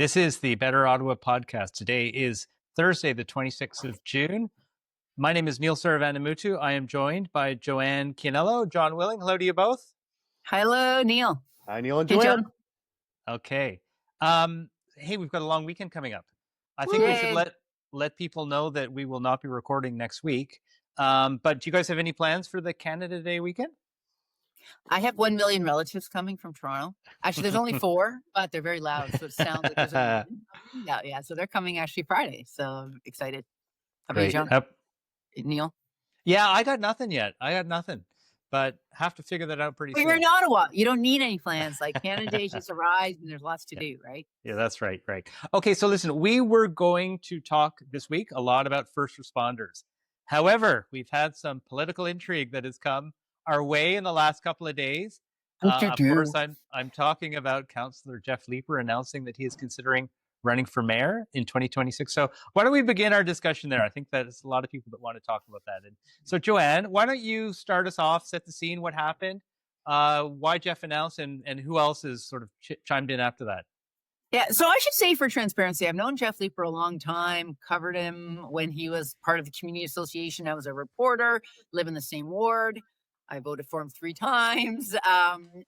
This is the Better Ottawa podcast. Today is Thursday, the 26th of June. My name is Neil Saravanamutu. I am joined by Joanne Chianello, John Willing. Hello to you both. Hello, Neil. Hi, Neil and Hey, Joanne. John. Okay. Hey, we've got a long weekend coming up. I think we should let people know that we will not be recording next week. But do you guys have any plans for the Canada Day weekend? I have 1 million relatives coming from Toronto. Actually, there's only 4, but they're very loud, so it sounds like there's a million. Yeah. So they're coming actually Friday. So I'm excited. How about you, John? Neil? Yeah, I got nothing yet. But have to figure that out pretty soon. You're in Ottawa. You don't need any plans. Like Canada Day just arrived, and there's lots to do, right? Yeah, that's right. Okay, so listen, we were going to talk this week a lot about first responders. However, we've had some political intrigue that has come our way in the last couple of days. Of course, I'm talking about Councillor Jeff Leeper announcing that he is considering running for mayor in 2026. So why don't we begin our discussion there? I think there's a lot of people that want to talk about that. And so Joanne, why don't you start us off, set the scene, what happened, why Jeff announced, and who else is sort of chimed in after that? Yeah, so I should say for transparency, I've known Jeff Leeper a long time, covered him when he was part of the community association. I was a reporter, live in the same ward. I voted for him 3 times.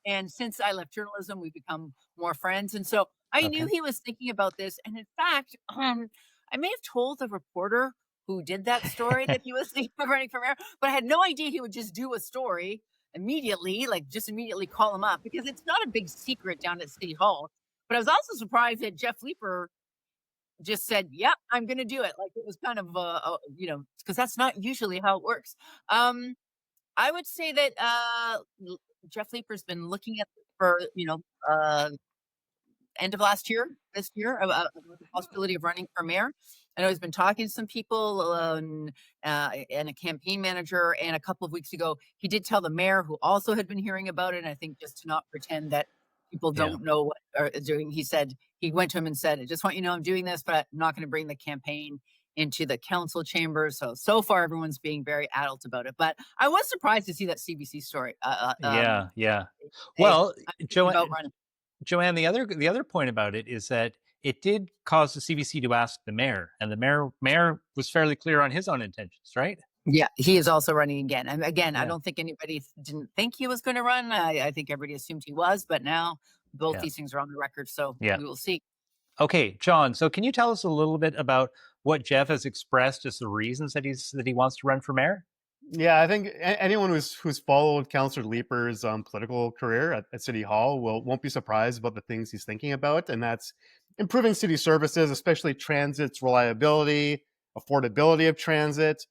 And since I left journalism, we've become more friends. And so I knew he was thinking about this. And in fact, I may have told the reporter who did that story that he was thinking of running for mayor, but I had no idea he would just do a story immediately, like just immediately call him up, because it's not a big secret down at City Hall. But I was also surprised that Jeff Leeper just said, yep, I'm going to do it. Like it was kind of, because that's not usually how it works. I would say that Jeff Leeper's been looking at for end of this year, about the possibility of running for mayor. I know he's been talking to some people and a campaign manager. And a couple of weeks ago, he did tell the mayor, who also had been hearing about it. And I think just to not pretend that people don't know what are doing, he went to him and said, I just want you to know I'm doing this, but I'm not going to bring the campaign into the council chambers. So far, everyone's being very adult about it. But I was surprised to see that CBC story. Yeah. Well, Joanne, the other point about it is that it did cause the CBC to ask the mayor, and the mayor was fairly clear on his own intentions, right? Yeah, he is also running again. And again, I don't think anybody didn't think he was going to run. I think everybody assumed he was, but now both these things are on the record. So we will see. Okay, John. So can you tell us a little bit about what Jeff has expressed as the reasons that he wants to run for mayor? Yeah, I think anyone who's followed Councillor Leeper's political career at City Hall won't be surprised about the things he's thinking about, and that's improving city services, especially transit's reliability, affordability of transit.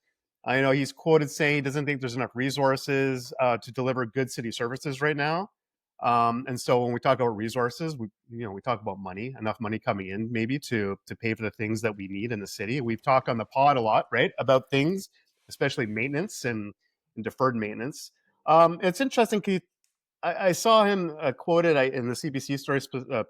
I know he's quoted saying he doesn't think there's enough resources to deliver good city services right now. And so when we talk about resources, we talk about money, enough money coming in maybe to pay for the things that we need in the city. We've talked on the pod a lot, right, about things, especially maintenance and deferred maintenance. It's interesting. I saw him quoted in the CBC story,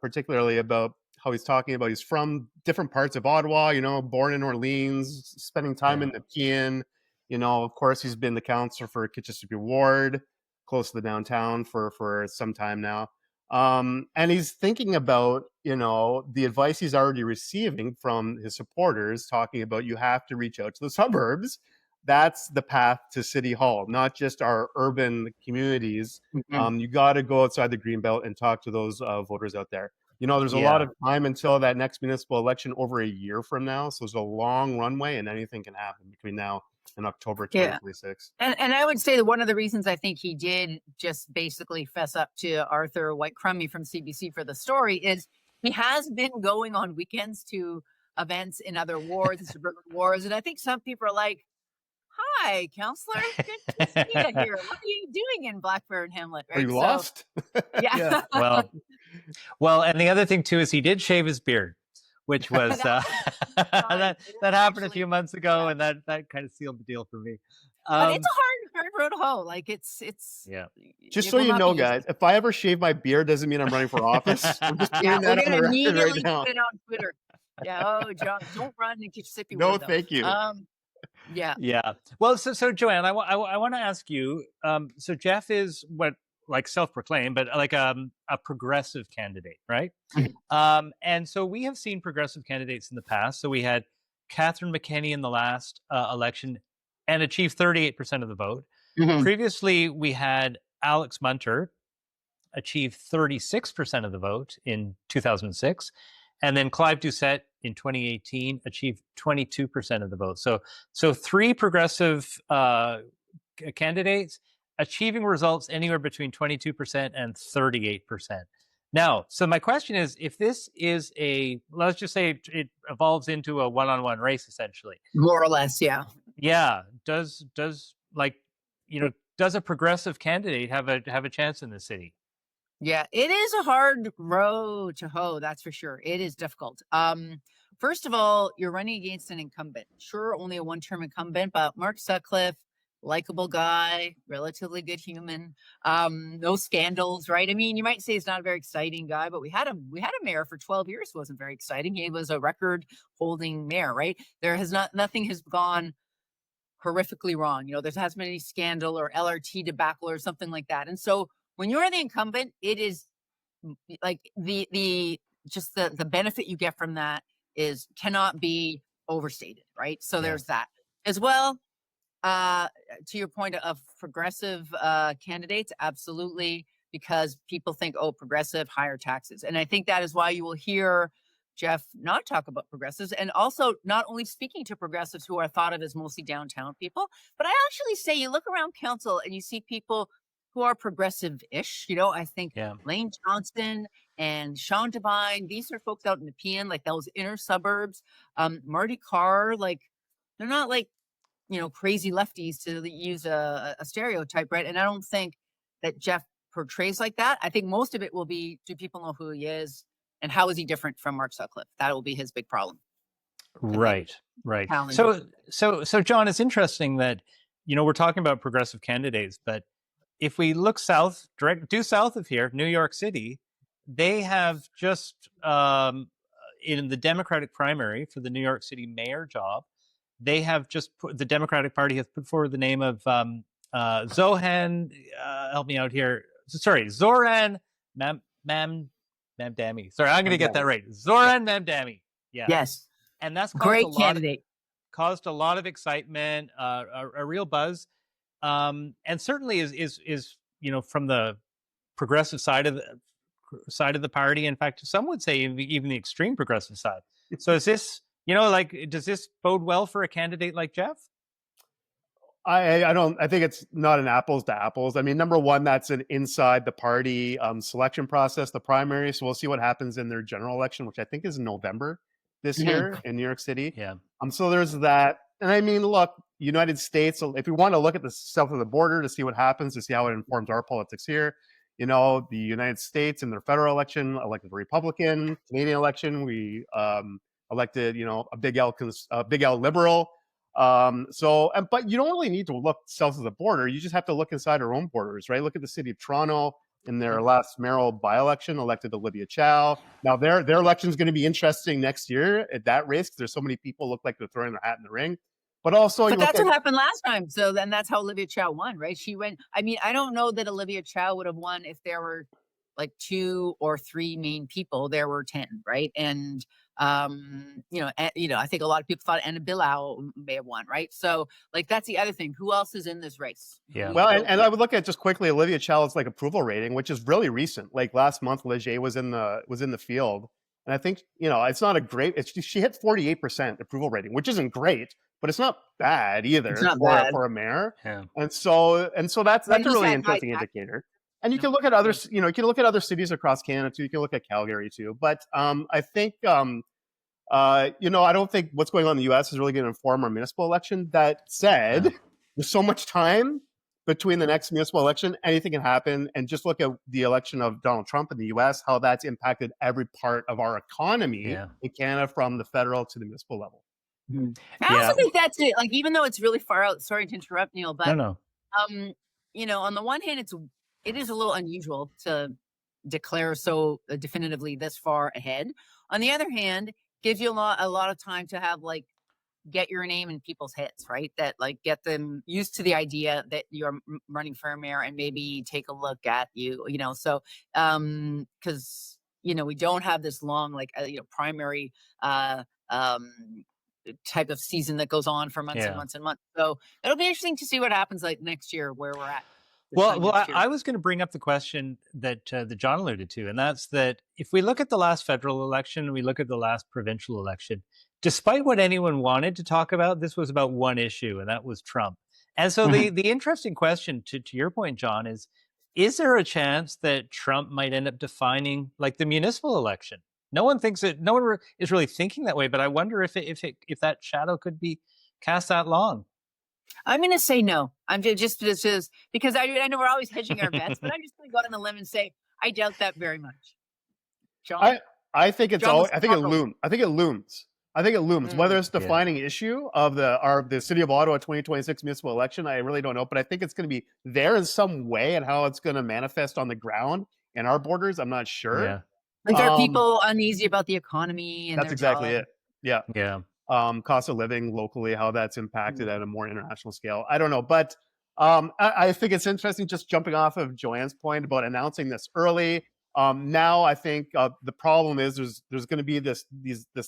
particularly about how he's talking about he's from different parts of Ottawa, born in Orleans, spending time in Nepean. Of course, he's been the councillor for Kitchissippi Ward, close to the downtown for some time now. And he's thinking about, the advice he's already receiving from his supporters, talking about you have to reach out to the suburbs. That's the path to City Hall, not just our urban communities. Mm-hmm. You got to go outside the Greenbelt and talk to those voters out there. There's a lot of time until that next municipal election, over a year from now. So there's a long runway, and anything can happen between now and October 2026. And I would say that one of the reasons I think he did just basically fess up to Arthur White-Crummey from CBC for the story is he has been going on weekends to events in other wards, suburban wards. And I think some people are like, hi, Councillor, good to see you here. What are you doing in Blackburn Hamlet? Right? Are you lost? Yeah. Well, and the other thing too is he did shave his beard, which was that happened a few months ago, and that kind of sealed the deal for me. But it's a hard road to hoe. Like it's Just so you know, guys, if I ever shave my beard, doesn't mean I'm running for office. I'm just putting that on the record right now. Put it on Twitter. Oh, John, don't run in Kitchissippi. No, thank you. Yeah. Well, so Joanne, I want to ask you. So Jeff is what like self-proclaimed, but like a progressive candidate, right? And so we have seen progressive candidates in the past. So we had Catherine McKinney in the last election and achieved 38% of the vote. Mhm. Previously, we had Alex Munter achieved 36% of the vote in 2006. And then Clive Doucette in 2018 achieved 22% of the vote. So three progressive candidates achieving results anywhere between 22% and 38%. Now, so my question is, if this is let's just say it evolves into a one-on-one race, essentially. More or less, yeah. Yeah. Does does a progressive candidate have a chance in the city? Yeah, it is a hard road to hoe, that's for sure. It is difficult. First of all, you're running against an incumbent. Sure, only a one-term incumbent, but Mark Sutcliffe, likable guy, relatively good human, no scandals, right? I mean, you might say he's not a very exciting guy, but we had a mayor for 12 years who wasn't very exciting. He was a record-holding mayor, right? Nothing has gone horrifically wrong. There hasn't been any scandal or LRT debacle or something like that. And so when you're the incumbent, it is like the benefit you get from that cannot be overstated, right? So there's that as well. To your point of progressive candidates, absolutely, because people think, oh, progressive, higher taxes. And I think that is why you will hear Jeff not talk about progressives, and also not only speaking to progressives who are thought of as mostly downtown people, but I actually say you look around council and you see people who are progressive-ish. I think Lane Johnson and Sean Devine, these are folks out in the PN, like those inner suburbs. Marty Carr, like they're not like, crazy lefties, to use a stereotype, right? And I don't think that Jeff portrays like that. I think most of it will be, do people know who he is? And how is he different from Mark Sutcliffe? That will be his big problem. Right. So John, it's interesting that, we're talking about progressive candidates, but if we look due south of here, New York City, they have just, in the Democratic primary for the New York City mayor job, they have the Democratic Party has put forward the name of Zohan, help me out here. Sorry, Zoran Mamdani. Sorry, I'm going to get that right. Zoran Mamdani. Yeah. Yes. And that's great candidate. Caused a lot of excitement, a real buzz, and certainly is from the progressive side of the party. In fact, some would say even the extreme progressive side. So is this, does this bode well for a candidate like Jeff? I don't. I think it's not an apples to apples. I mean, number one, that's an inside the party selection process, the primary. So we'll see what happens in their general election, which I think is in November this year in New York City. Yeah. So there's that. And I mean, look, United States, if we want to look at the south of the border to see what happens, to see how it informs our politics here, the United States in their federal election elected a Republican. Canadian election, we elected, a big L liberal. But you don't really need to look south of the border. You just have to look inside our own borders, right? Look at the city of Toronto. In their last mayoral by-election, elected Olivia Chow. Now their election is going to be interesting next year at that race because there's so many people look like they're throwing their hat in the ring. But also, that's what happened last time. So then that's how Olivia Chow won, right? She went. I mean, I don't know that Olivia Chow would have won if there were like 2 or 3 main people. There were 10, right? And I think a lot of people thought Anna Bilal may have won, right? So like that's the other thing. Who else is in this race? Yeah. Well, and I would look at just quickly Olivia Chow's like approval rating, which is really recent. Like last month, Leger was in the field, and I think it's not a great. She hit 48% approval rating, which isn't great, but it's not bad either for a mayor. Yeah. And so that's a really interesting indicator. And you can look at other, you can look at other cities across Canada too. You can look at Calgary too. But I think, I don't think what's going on in the U.S. is really going to inform our municipal election. That said, there's so much time between the next municipal election. Anything can happen. And just look at the election of Donald Trump in the U.S., how that's impacted every part of our economy in Canada, from the federal to the municipal level. I also think that's it. Like, even though it's really far out, sorry to interrupt, Neil, but no. On the one hand, it is a little unusual to declare so definitively this far ahead. On the other hand, gives you a lot of time to have like get your name in people's heads, right? That like get them used to the idea that you're running for mayor and maybe take a look at you, so because we don't have this long like primary type of season that goes on for months and months and months. So it'll be interesting to see what happens like next year, where we're at. Well, I was going to bring up the question that John alluded to, and that's that if we look at the last federal election and we look at the last provincial election, despite what anyone wanted to talk about, this was about one issue, and that was Trump. And so the interesting question, to your point, John, is there a chance that Trump might end up defining like the municipal election? No one thinks it. No one is really thinking that way, but I wonder if that shadow could be cast that long. I'm going to say no. I'm just because I know we're always hedging our bets, but I'm just going to go out on the limb and say I doubt that very much. John, I think it's I think it looms. I think it looms. Whether it's defining issue of the City of Ottawa 2026 municipal election, I really don't know. But I think it's going to be there in some way, and how it's going to manifest on the ground in our borders, I'm not sure. Yeah. Like, are people uneasy about the economy? And that's exactly it. Yeah. Yeah. Cost of living locally, how that's impacted at a more international scale. I don't know, but I think it's interesting. Just jumping off of Joanne's point about announcing this early. Now I think the problem is there's going to be this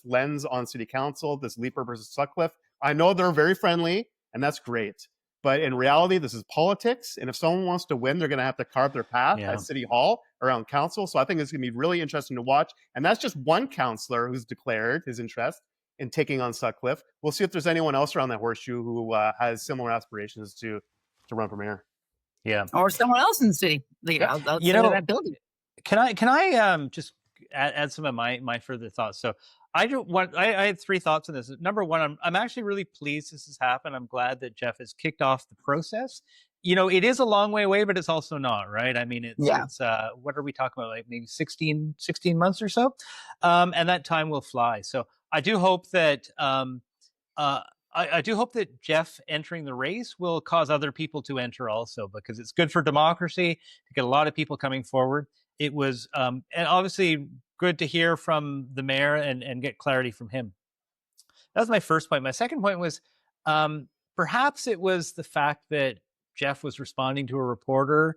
lens on City Council, this Leaper versus Sutcliffe. I know they're very friendly, and that's great. But in reality, this is politics, and if someone wants to win, they're going to have to carve their path at City Hall around council. So I think it's going to be really interesting to watch. And that's just one councillor who's declared his interest in taking on Sutcliffe. We'll see if there's anyone else around that horseshoe who has similar aspirations to run for mayor. Yeah, or someone else in the city. That building. Can I just add some of my further thoughts? So I had three thoughts on this. Number one, I'm actually really pleased this has happened. I'm glad that Jeff has kicked off the process. It is a long way away, but it's also not, right? I mean, it's what are we talking about? Like maybe 16 months or so. And that time will fly. So I do hope that I do hope that Jeff entering the race will cause other people to enter also, because it's good for democracy to get a lot of people coming forward. It was and obviously good to hear from the mayor and get clarity from him. That was my first point. My second point was perhaps it was the fact that Jeff was responding to a reporter.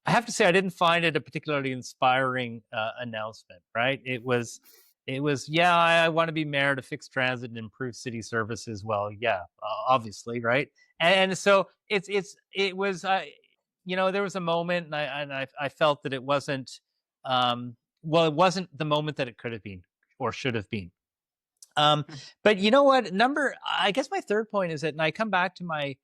I have to say I didn't find it a particularly inspiring announcement, right? It was, I want to be mayor to fix transit and improve city services. Well, yeah, obviously, right? And so it was, there was a moment, and I felt that it wasn't, it wasn't the moment that it could have been or should have been. But you know what? I guess my third point is that, and I come back to my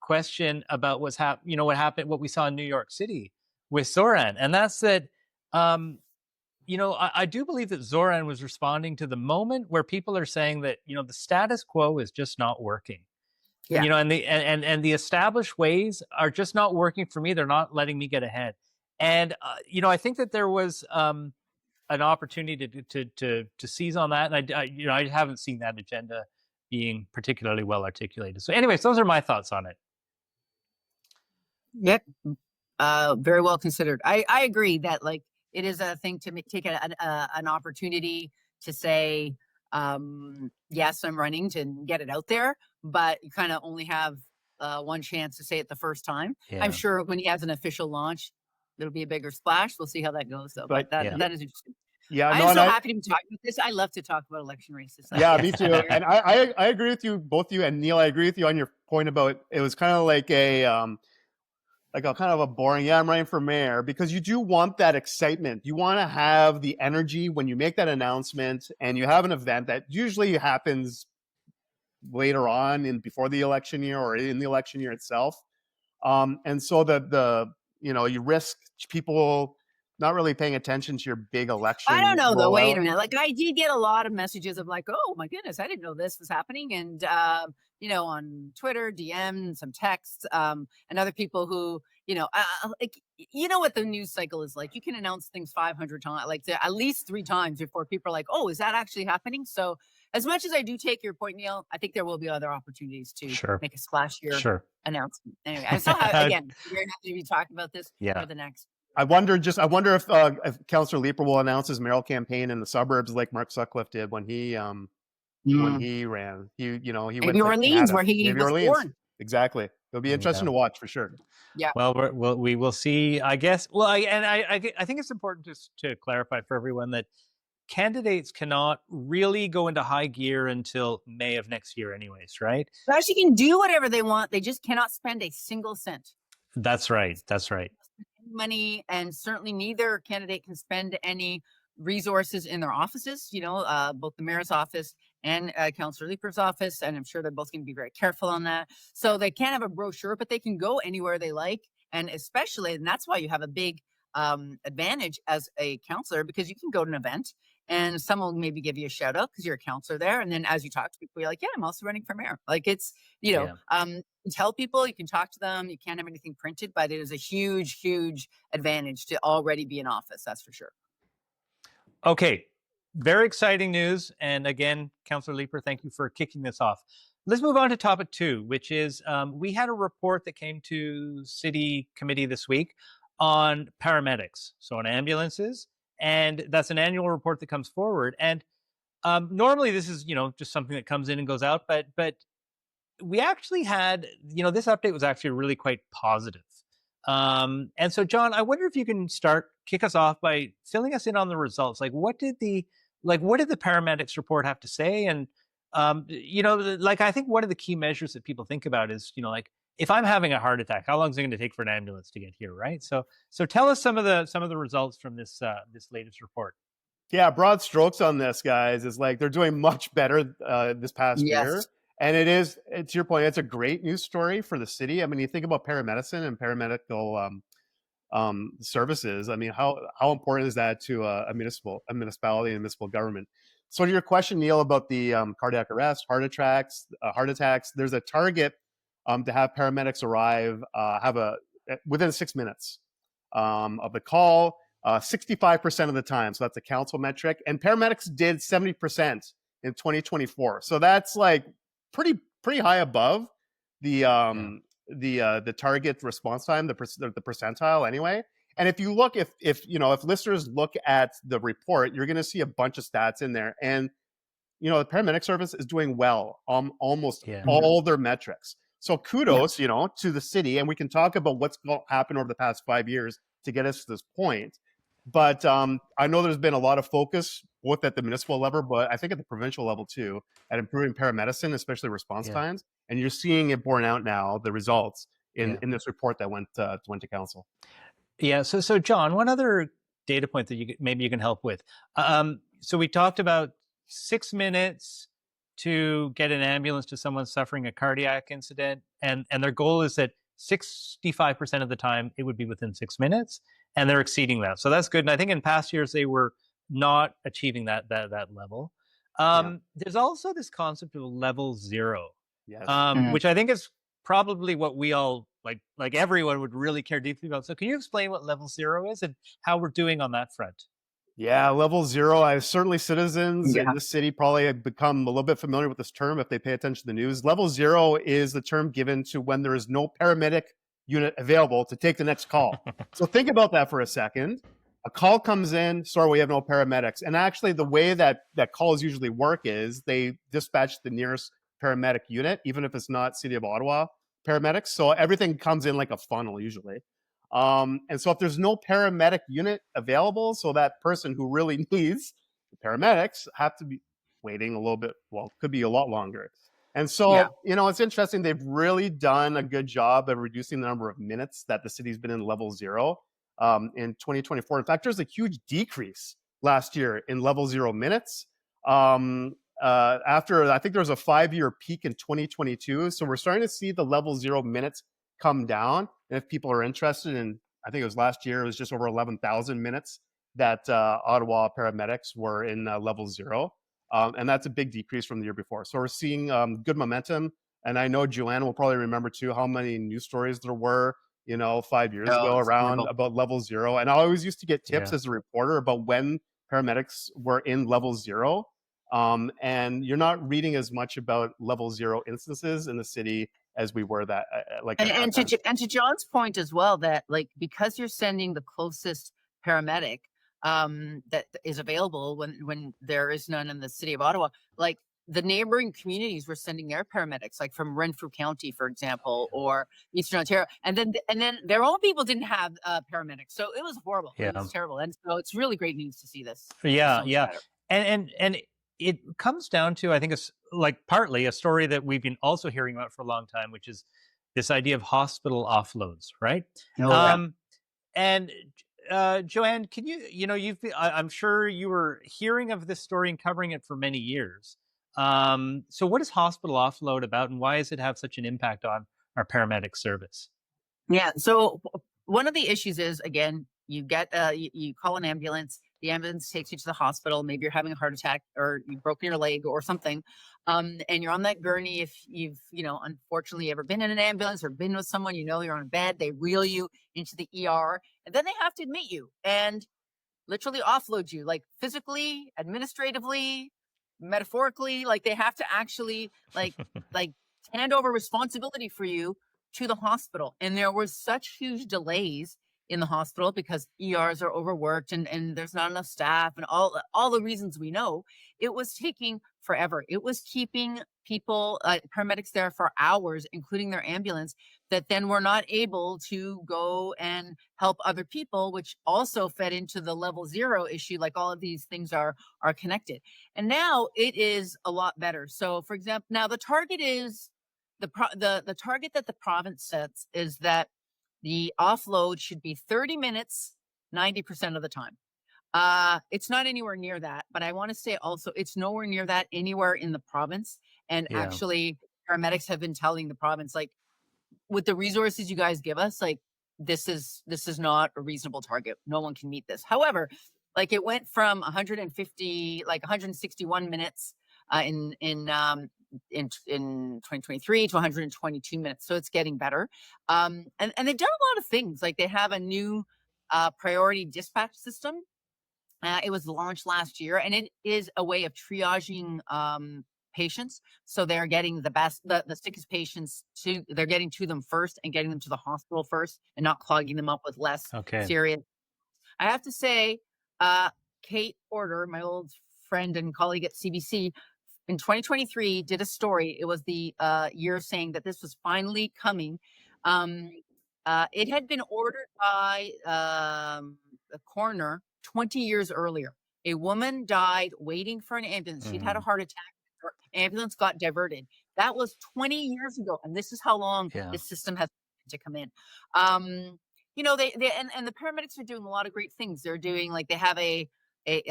question about what happened, what we saw in New York City with Zoran, and that's that. I do believe that Zoran was responding to the moment where people are saying that the status quo is just not working. Yeah. And the established ways are just not working for me. They're not letting me get ahead. And I think that there was an opportunity to seize on that, and I haven't seen that agenda being particularly well articulated. So, anyways, those are my thoughts on it. Yep, very well considered. I agree that it is a thing to take an opportunity to say, yes, I'm running, to get it out there, but you kind of only have one chance to say it the first time. Yeah. I'm sure when he has an official launch, it'll be a bigger splash. We'll see how that goes, though. But that is interesting. Yeah, I'm so happy to be talking about this. I love to talk about election races. Yeah, me too. And I agree with you, both you and Neil. I agree with you on your point about it was kind of like a kind of a boring, I'm running for mayor, because you do want that excitement. You want to have the energy when you make that announcement, and you have an event that usually happens later on before the election year or in the election year itself. And so you risk people not really paying attention to your big election. I don't know though. Wait a minute. I did get a lot of messages of oh my goodness, I didn't know this was happening. And, on Twitter, DM, some texts, and other people who, what the news cycle is like. You can announce things 500 times, at least 3 times before people are like, oh, is that actually happening? So as much as I do take your point, Neil, I think there will be other opportunities to make a splashier announcement. Anyway, I still have, again, we're going to have to be talking about this for the next. I wonder if Councillor Leaper will announce his mayoral campaign in the suburbs like Mark Sutcliffe did when he when Mm. he ran. He went Maybe to Orleans, Canada. where he Maybe was Orleans. born. Exactly. It'll be interesting Yeah. to watch for sure. Yeah. Well, we will see. I guess. Well, I think it's important to clarify for everyone that candidates cannot really go into high gear until May of next year, anyways. Right? They actually can do whatever they want. They just cannot spend a single cent. That's right. That's right. Money, and certainly neither candidate can spend any resources in their offices, both the mayor's office and Councillor Leeper's office, and I'm sure they're both going to be very careful on that. So they can't have a brochure, but they can go anywhere they like, and that's why you have a big advantage as a councillor, because you can go to an event and someone will maybe give you a shout out because you're a councillor there, and then as you talk to people, you're like, yeah, I'm also running for mayor. Like, it's Yeah. you can tell people, you can talk to them, you can't have anything printed, but it is a huge advantage to already be in office, that's for sure. Okay, very exciting news. And again, Councillor Leeper, thank you for kicking this off. Let's move on to topic 2, which is we had a report that came to City Committee this week on paramedics, so on ambulances, and that's an annual report that comes forward. And normally this is just something that comes in and goes out, but we actually had this update was actually really quite positive. And so, John, I wonder if you can kick us off by filling us in on the results. Like, what did the paramedics report have to say? And I think one of the key measures that people think about is like, if I'm having a heart attack, how long is it going to take for an ambulance to get here, right? So tell us some of the results from this latest report. Yeah, broad strokes on this, guys, is like they're doing much better this past year. Yes. And to your point, it's a great news story for the city. I mean, you think about paramedicine and paramedical services. I mean, how important is that to a municipality and municipal government? So to your question, Neil, about the cardiac arrest, heart attacks, there's a target to have paramedics arrive within 6 minutes of the call, 65% of the time. So that's a council metric. And paramedics did 70% in 2024. So that's like pretty high above the target response time, the percentile anyway. And if you look, if listeners look at the report, you're going to see a bunch of stats in there. And the paramedic service is doing well on almost all their metrics. So kudos, to the city, and we can talk about what's happened over the past 5 years to get us to this point. But I know there's been a lot of focus both at the municipal level, but I think at the provincial level too, at improving paramedicine, especially response times. And you're seeing it borne out now, the results in this report that went to council. Yeah. So John, one other data point that maybe you can help with. So we talked about 6 minutes to get an ambulance to someone suffering a cardiac incident, and their goal is that 65% of the time it would be within 6 minutes, and they're exceeding that. So that's good. And I think in past years they were not achieving that level. There's also this concept of level 0, which I think is probably what we all like everyone would really care deeply about. So can you explain what level 0 is and how we're doing on that front? Yeah, level 0. Certainly citizens in the city probably have become a little bit familiar with this term if they pay attention to the news. Level 0 is the term given to when there is no paramedic unit available to take the next call. So think about that for a second. A call comes in, sorry, we have no paramedics. And actually the way that calls usually work is they dispatch the nearest paramedic unit, even if it's not City of Ottawa paramedics. So everything comes in like a funnel usually. And so if there's no paramedic unit available, so that person who really needs the paramedics have to be waiting a little bit, could be a lot longer. And so, it's interesting. They've really done a good job of reducing the number of minutes that the city's been in level 0 in 2024. In fact, there's a huge decrease last year in level 0 minutes. After, I think there was a 5-year peak in 2022. So we're starting to see the level 0 minutes come down. And if people are interested in, I think it was last year, it was just over 11,000 minutes that Ottawa paramedics were in level 0. And that's a big decrease from the year before. So we're seeing good momentum. And I know Joanna will probably remember too how many news stories there were, 5 years ago around about level 0. And I always used to get tips as a reporter about when paramedics were in level 0. And you're not reading as much about level 0 instances in the city as we were that and to John's point as well, that because you're sending the closest paramedic that is available when there is none in the city of Ottawa, the neighboring communities were sending their paramedics, like from Renfrew County, for example, or Eastern Ontario, and then their own people didn't have paramedics, so it was horrible. It Yeah. was terrible, and so it's really great news to see this. Yeah, So much yeah. better. And it comes down to, I think it's like partly a story that we've been also hearing about for a long time, which is this idea of hospital offloads, right? Oh, yeah. And Joanne, can I'm sure you were hearing of this story and covering it for many years. So what is hospital offload about, and why does it have such an impact on our paramedic service? Yeah. So one of the issues is, again, you get you call an ambulance. The ambulance takes you to the hospital. Maybe you're having a heart attack, or you've broken your leg or something, and you're on that gurney. If you've unfortunately ever been in an ambulance or been with someone, you're on a bed. They wheel you into the ER, and then they have to admit you and literally offload you, like physically, administratively, metaphorically. Like they have to actually like hand over responsibility for you to the hospital. And there was such huge delays in the hospital because ERs are overworked and there's not enough staff and all the reasons we know. It was taking forever. It was keeping people, paramedics there for hours, including their ambulance, that then were not able to go and help other people, which also fed into the level 0 issue. Like all of these things are connected. And now it is a lot better. So for example, now the target is the target that the province sets is that the offload should be 30 minutes, 90% of the time. It's not anywhere near that, but I want to say also it's nowhere near that anywhere in the province. And Yeah. actually, paramedics have been telling the province, like, with the resources you guys give us, like, this is not a reasonable target. No one can meet this. However, like, it went from 161 minutes in 2023 to 122 minutes. So it's getting better. And they've done a lot of things. Like they have a new priority dispatch system. It was launched last year, and it is a way of triaging patients. So they're getting the sickest patients they're getting to them first and getting them to the hospital first, and not clogging them up with less serious. I have to say, Kate Porter, my old friend and colleague at CBC, in 2023 did a story. It was the year saying that this was finally coming. It had been ordered by the coroner 20 years earlier. A woman died waiting for an ambulance. She'd had a heart attack. Her ambulance got diverted. That was 20 years ago. And this is how long this system has to come in. They the paramedics are doing a lot of great things. They're doing, like, they have a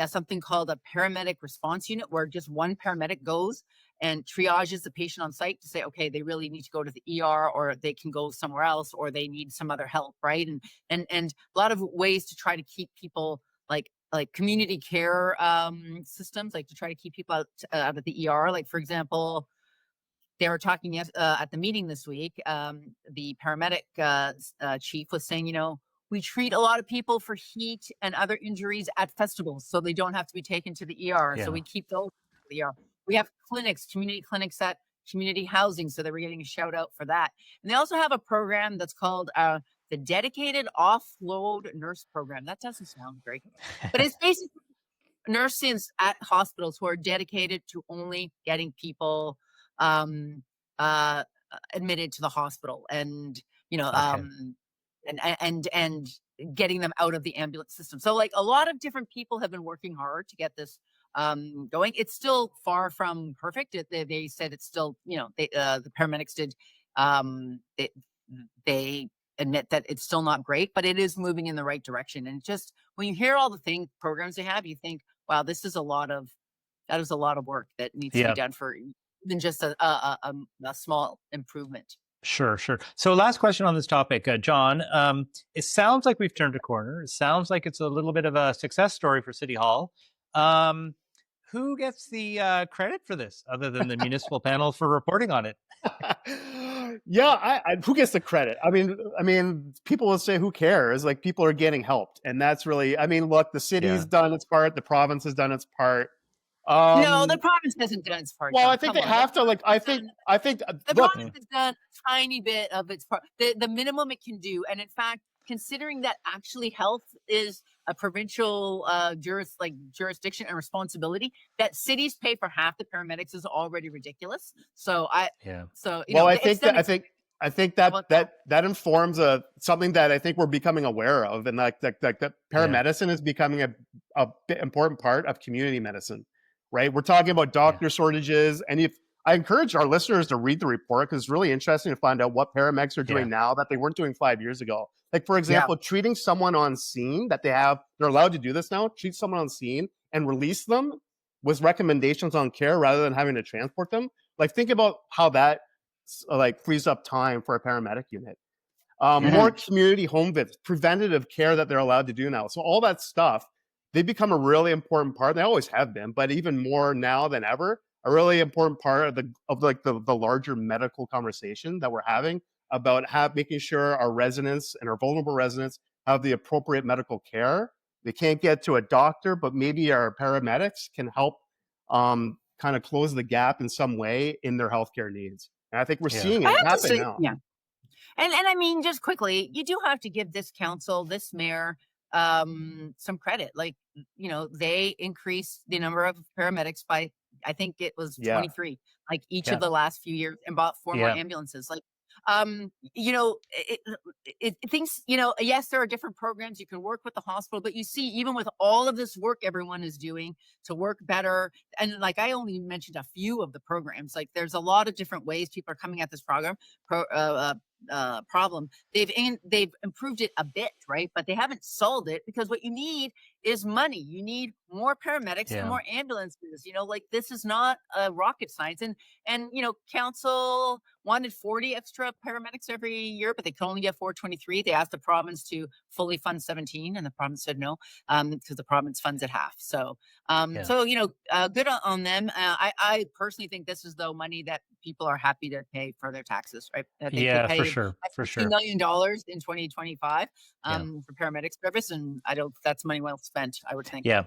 something called a paramedic response unit, where just one paramedic goes and triages the patient on site to say, okay, they really need to go to the ER, or they can go somewhere else, or they need some other help, right? And a lot of ways to try to keep people, like community care systems, like to try to keep people out of the ER. Like, for example, they were talking at the meeting this week. The paramedic chief was saying, we treat a lot of people for heat and other injuries at festivals, so they don't have to be taken to the ER. So we keep those in the ER. We have community clinics at community housing, so they were getting a shout out for that. And they also have a program that's called the Dedicated Offload Nurse Program. That doesn't sound great, but it's basically nurses at hospitals who are dedicated to only getting people admitted to the hospital, and and getting them out of the ambulance system. So, like, a lot of different people have been working hard to get this going. It's still far from perfect. They said it's still, the paramedics did, they admit that it's still not great, but it is moving in the right direction. And just when you hear all the programs they have, you think, wow, that is a lot of work that needs to be done for even just a small improvement. Sure. So last question on this topic, John. It sounds like we've turned a corner. It sounds like it's a little bit of a success story for City Hall. Who gets the credit for this, other than the municipal panel for reporting on it? Who gets the credit? I mean, people will say, who cares? Like, people are getting helped, and that's really. I mean, look, the city's done its part. The province has done its part. No, the province hasn't done its part. Well, John. I think they have to. Like, I think the province has done a tiny bit of its part, the minimum it can do. And in fact, considering that actually health is a provincial jurisdiction and responsibility. That cities pay for half the paramedics is already ridiculous. So Well, I it's think them. I think that informs something that I think we're becoming aware of, and that paramedicine is becoming a important part of community medicine, right? We're talking about doctor shortages, and if I encourage our listeners to read the report because it's really interesting to find out what paramedics are doing now that they weren't doing 5 years ago. Like, for example, treating someone on scene they're allowed to do this now, treat someone on scene and release them with recommendations on care rather than having to transport them. Like, think about how that frees up time for a paramedic unit. More community home visits, preventative care that they're allowed to do now. So all that stuff, they become a really important part. They always have been, but even more now than ever, a really important part of the larger medical conversation that we're having about making sure our residents and our vulnerable residents have the appropriate medical care. They can't get to a doctor, but maybe our paramedics can help kind of close the gap in some way in their healthcare needs. And I think we're seeing it happen now. Yeah. And I mean, just quickly, you do have to give this council, this mayor, some credit. Like, they increased the number of paramedics by, I think it was 23, like each of the last few years, and bought 4 more ambulances. Like, things, yes, there are different programs. You can work with the hospital, but you see, even with all of this work everyone is doing to work better, and like I only mentioned a few of the programs, like there's a lot of different ways people are coming at this problem. They've improved it a bit, right? But they haven't solved it, because what you need is money. You need more paramedics and more ambulances. Like, this is not rocket science. And council wanted 40 extra paramedics every year, but they could only get 423. They asked the province to fully fund 17, and the province said no, because the province funds at half. So good on them. I personally think this is though money that people are happy to pay for their taxes, right? For sure. $15 million in 2025 for paramedic service, and that's money well spent, I would think. Yeah.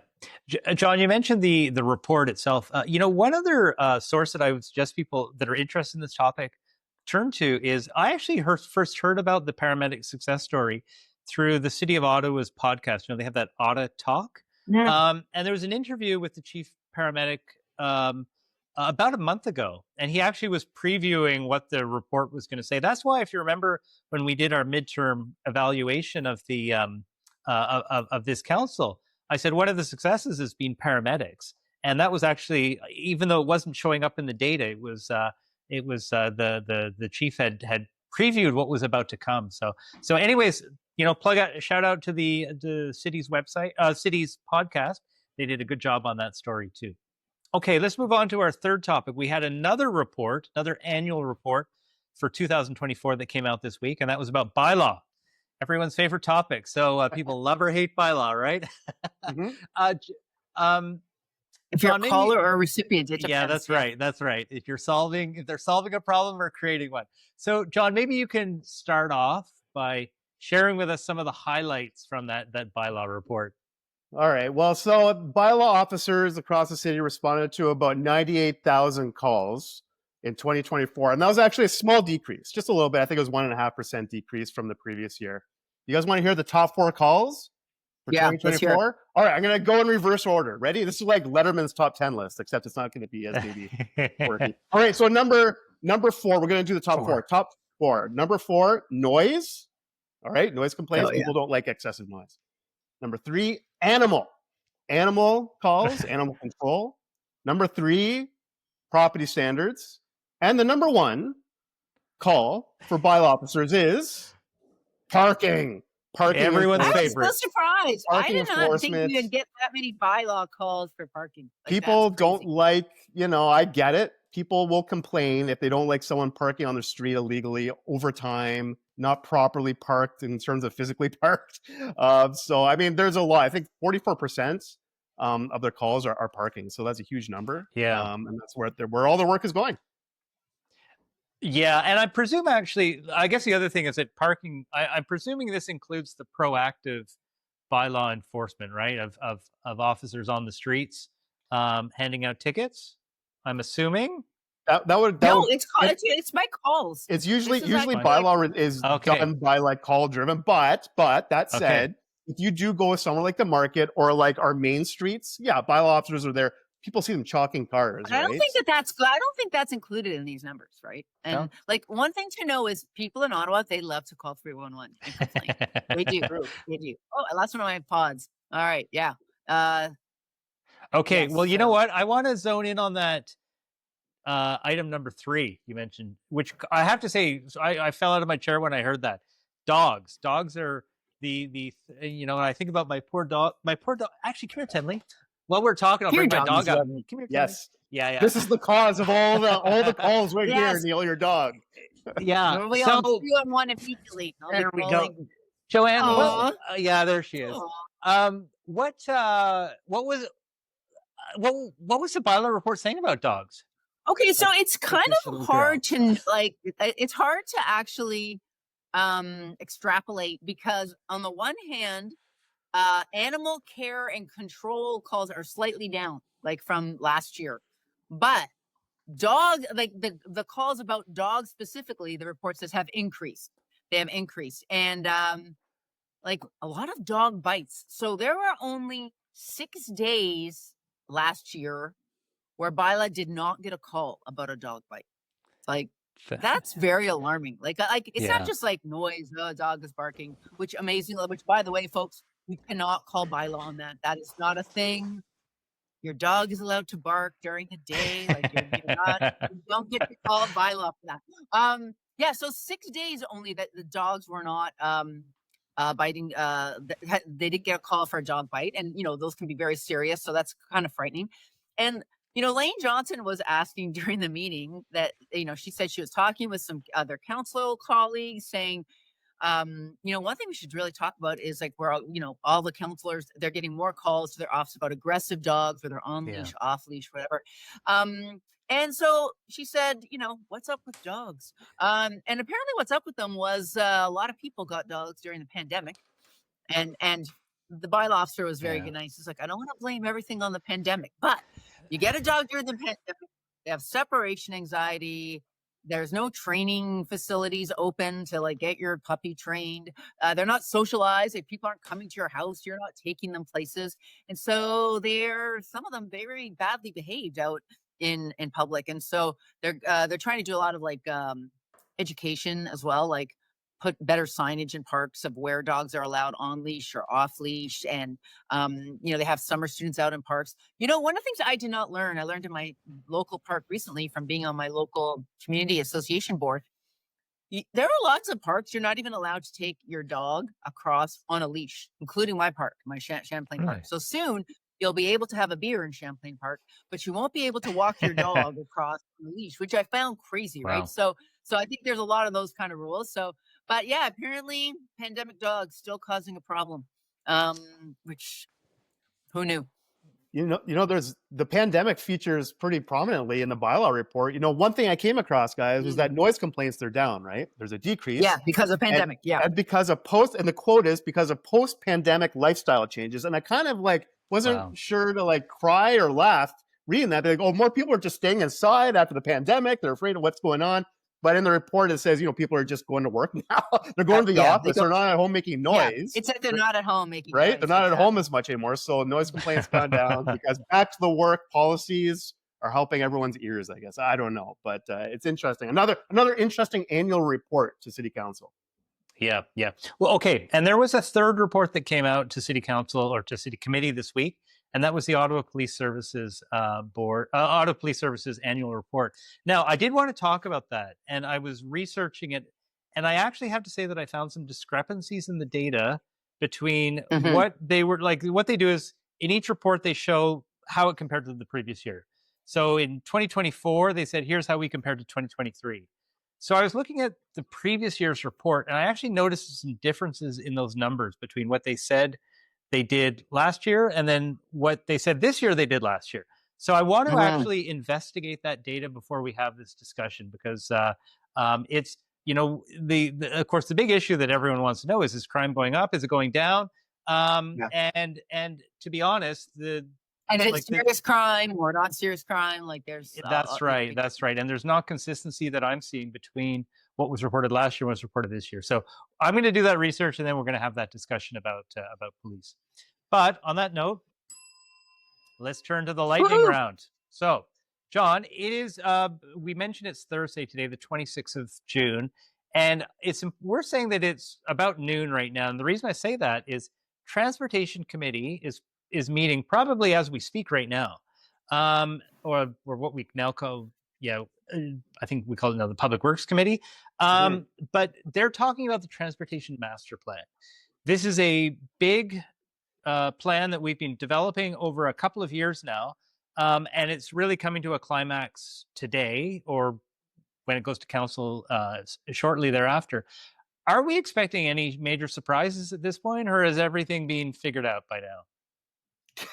John, you mentioned the report itself. One other source that I would suggest people that are interested in this topic turn to is, I actually first heard about the paramedic success story through the City of Ottawa's podcast. They have that Ottawa Talk. And there was an interview with the chief paramedic about a month ago, and he actually was previewing what the report was going to say. That's why, if you remember, when we did our midterm evaluation of the of this council, I said one of the successes has been paramedics, and that was actually, even though it wasn't showing up in the data, it was the chief had previewed what was about to come. So anyways, shout out to the city's website, city's podcast. They did a good job on that story too. Okay, let's move on to our third topic. We had another annual report for 2024 that came out this week, and that was about bylaw, everyone's favorite topic. So people love or hate bylaw, right? If you're a caller or a recipient, it depends. That's right. That's right. If they're solving a problem or creating one. So, John, maybe you can start off by sharing with us some of the highlights from that bylaw report. All right. Well, so bylaw officers across the city responded to about 98,000 calls in 2024. And that was actually a small decrease, just a little bit. I think it was 1.5% decrease from the previous year. You guys want to hear the top 4 calls for 2024? All right. I'm going to go in reverse order. Ready? This is like Letterman's top 10 list, except it's not going to be as maybe quirky. All right. So number 4, we're going to do the top 4. Top 4. Number 4, noise. All right. Noise complaints. People don't like excessive noise. Number 3, animal calls, animal control. Number 3, property standards. And the number 1 call for bylaw officers is parking. Everyone's favorite. I was so surprised. I did not think we would get that many bylaw calls for parking. People don't like, I get it. People will complain if they don't like someone parking on the street illegally over time, not properly parked in terms of physically parked. So, I mean, there's a lot. I think 44% of their calls are parking. So that's a huge number. Yeah. And that's where all the work is going. Yeah. And I presume, actually, I guess the other thing is that parking, I'm presuming this includes the proactive bylaw enforcement, right? Of officers on the streets handing out tickets, I'm assuming. It's by calls. It's usually bylaw is done by call driven, but that said, if you do go somewhere like the market or like our main streets, yeah, bylaw officers are there. People see them chalking cars, But I don't right? think I don't think that's included in these numbers, right? And No? like one thing to know is people in Ottawa, they love to call 311 and complain. They do. They do. Oh, I lost one of my pods. All right. Yeah. Okay, Yes. well, you know So what? I want to zone in on that item number 3 you mentioned, which I have to say, I fell out of my chair when I heard that. Dogs are when I think about my poor dog. Actually, come here, Tenley. While we're talking, I'll your bring my dog dog is out. lovely. Come here, Tenley. Yes. Yeah. This is the cause of all the calls right here, Yes. Neil, your dog. Yeah. We'll be So on 311 immediately. I'll be there we go. calling. Joanne, Aw. yeah, there she is. Aw. What was what was the bylaw report saying about dogs? Okay, so it's kind this of little hard to like. It's hard to actually extrapolate because on the one hand, animal care and control calls are slightly down, like from last year, but like the calls about dogs specifically, the report says have increased. They have increased, and like a lot of dog bites. So there were only 6 days last year where Byla did not get a call about a dog bite. Like that's very alarming. Like it's not Yeah. just like noise. Oh, a dog is barking, which amazingly, which by the way, folks, we cannot call Byla on that. That is not a thing. Your dog is allowed to bark during the day. Like you don't get to call Byla for that. Yeah. So 6 days only that the dogs were not biting. They did get a call for a dog bite, and those can be very serious. So that's kind of frightening. And Lane Johnson was asking during the meeting that, she said she was talking with some other council colleagues saying, one thing we should really talk about is like where, all the counselors, they're getting more calls to their office about aggressive dogs, where they're on leash, off leash, whatever. And so she said, what's up with dogs? And apparently what's up with them was a lot of people got dogs during the pandemic. And the bylaw officer was very nice. He's like, I don't want to blame everything on the pandemic, but you get a dog during the pandemic, they have separation anxiety. There's no training facilities open to like get your puppy trained. They're not socialized. If people aren't coming to your house, you're not taking them places. And so some of them very badly behaved out in public. And so they're trying to do a lot of like education as well, like put better signage in parks of where dogs are allowed on leash or off leash. And, they have summer students out in parks. One of the things I did not learn, I learned in my local park recently from being on my local community association board. There are lots of parks you're not even allowed to take your dog across on a leash, including my park, my Champlain Park. So soon you'll be able to have a beer in Champlain Park, but you won't be able to walk your dog across the leash, which I found crazy, right? So I think there's a lot of those kind of rules. But yeah, apparently pandemic dogs still causing a problem, which who knew? There's the pandemic features pretty prominently in the bylaw report. One thing I came across, guys, was that noise complaints, they're down, right? There's a decrease. Yeah, because of pandemic. And because of and the quote is because of post-pandemic lifestyle changes. And I kind of wasn't sure to cry or laugh reading that. They're like, oh, more people are just staying inside after the pandemic. They're afraid of what's going on. But in the report, it says, people are just going to work now. They're going to the office. They're not at home making noise. Yeah, it's like they're not at home making noise. Right? They're not at home as much anymore. So noise complaints gone down because back to the work policies are helping everyone's ears, I guess. I don't know. But it's interesting. Another interesting annual report to City Council. Yeah. Well, okay. And there was a third report that came out to City Council or to City Committee this week. And that was the Ottawa Police Services Ottawa Police Services annual report. Now, I did want to talk about that, and I was researching it, and I actually have to say that I found some discrepancies in the data between what they were like. What they do is in each report they show how it compared to the previous year. So in 2024, they said here's how we compared to 2023. So I was looking at the previous year's report, and I actually noticed some differences in those numbers between what they said they did last year and then what they said this year they did last year. So I want to actually investigate that data before we have this discussion, because it's, of course, the big issue that everyone wants to know is crime going up? Is it going down? And to be honest, and it's serious crime or not serious crime. Like there's that's right. And there's not consistency that I'm seeing between what was reported last year, what's reported this year. So I'm going to do that research, and then we're going to have that discussion about police. But on that note, let's turn to the lightning Woohoo! round. So, John, it is, we mentioned it's Thursday today, the 26th of June, and we're saying that it's about noon right now. And the reason I say that is Transportation Committee is meeting probably as we speak right now, or what we now call, I think we call it now the Public Works Committee. But they're talking about the Transportation Master Plan. This is a big plan that we've been developing over a couple of years now, and it's really coming to a climax today, or when it goes to council shortly thereafter. Are we expecting any major surprises at this point, or has everything been figured out by now?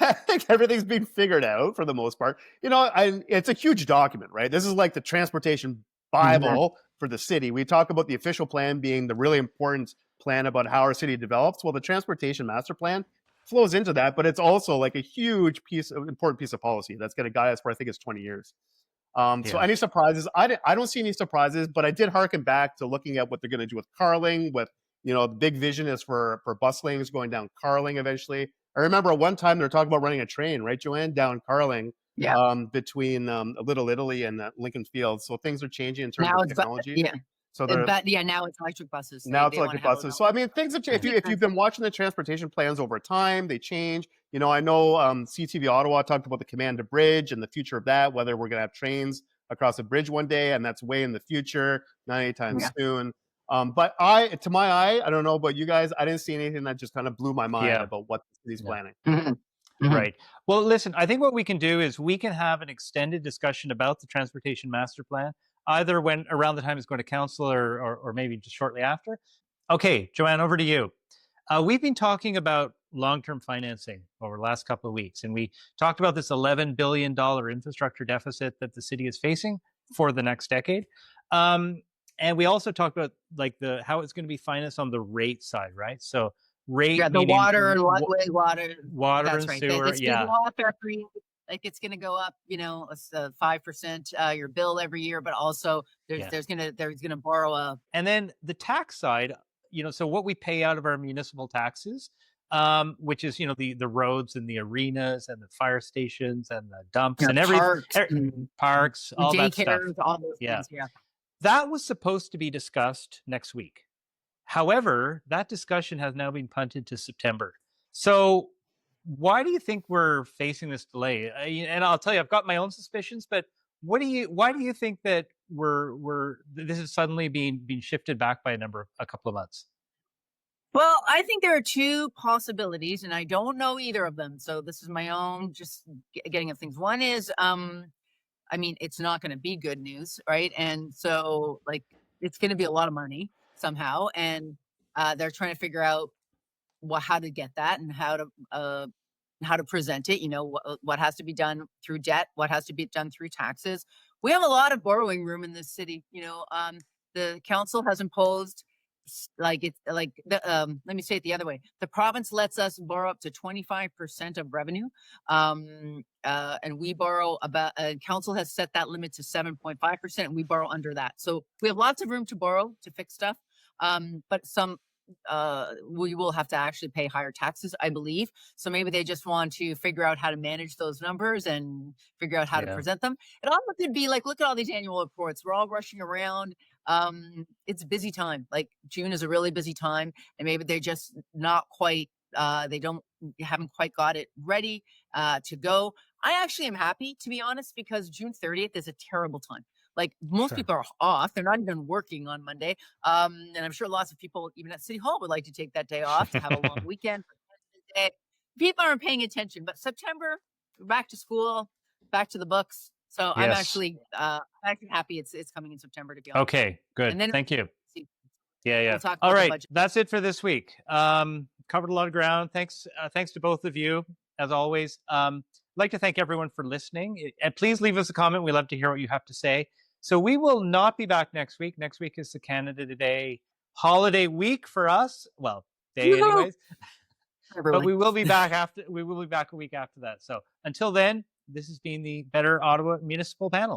I think everything's been figured out for the most part. It's a huge document, right? This is like the transportation Bible for the city. We talk about the official plan being the really important plan about how our city develops. Well, the transportation master plan flows into that, but it's also like a huge important piece of policy that's going to guide us for, I think it's 20 years. So any surprises? I don't see any surprises, but I did harken back to looking at what they're going to do with Carling. With the big vision is for bus lanes going down Carling eventually. I remember at one time they were talking about running a train, right, Joanne, down Carling, between Little Italy and Lincoln Fields. So things are changing in terms of technology. So now it's electric buses. Now it's electric buses. So I mean, things have changed. If you've been watching the transportation plans over time, they change. I know CTV Ottawa talked about the command to bridge and the future of that, whether we're going to have trains across a bridge one day, and that's way in the future, not anytime soon. But to my eye, I don't know about you guys, I didn't see anything that just kind of blew my mind about what the city's planning. Right. Well, listen, I think what we can do is we can have an extended discussion about the Transportation Master Plan, either when around the time it's going to council or maybe just shortly after. Okay, Joanne, over to you. We've been talking about long-term financing over the last couple of weeks, and we talked about this $11 billion infrastructure deficit that the city is facing for the next decade. And we also talked about how it's going to be financed on the rate side, right? So rate, the water and water that's and right. sewer, it's going to go up every, it's going to go up, 5% your bill every year, but also there's going to borrow and then the tax side, so what we pay out of our municipal taxes, which is the roads and the arenas and the fire stations and the dumps and everything, parks, all that stuff, all those things, that was supposed to be discussed next week. However, that discussion has now been punted to September. So why do you think we're facing this delay? And I'll tell you, I've got my own suspicions, but why do you think that this is suddenly being shifted back by a couple of months? Well, I think there are two possibilities, and I don't know either of them. So this is my own just getting at things. One is, it's not going to be good news, right? And so it's going to be a lot of money somehow, and they're trying to figure out how to get that and how to present it. What has to be done through debt, what has to be done through taxes. We have a lot of borrowing room in this city. The council has imposed let me say it the other way. The province lets us borrow up to 25% of revenue. And we borrow council has set that limit to 7.5%, and we borrow under that. So we have lots of room to borrow to fix stuff. But we will have to actually pay higher taxes, I believe. So maybe they just want to figure out how to manage those numbers and figure out how to present them. It also could be look at all these annual reports. We're all rushing around. It's a busy time. June is a really busy time, and maybe they're just not quite, haven't quite got it ready to go. I actually am happy, to be honest, because June 30th is a terrible time. Most people are off. They're not even working on Monday. And I'm sure lots of people, even at City Hall, would like to take that day off to have a long weekend. People aren't paying attention, but September, back to school, back to the books. So I'm actually happy it's coming in September, to be honest. Okay, good. And then, thank you. We'll talk all about right, the budget. that's it for this week. Covered a lot of ground. Thanks to both of you, as always. I'd like to thank everyone for listening. And please leave us a comment. We love to hear what you have to say. So we will not be back next week. Next week is the Canada Day holiday week for us. Well, day anyways. But we will be back a week after that. So until then, this has been the Better Ottawa Municipal Panel.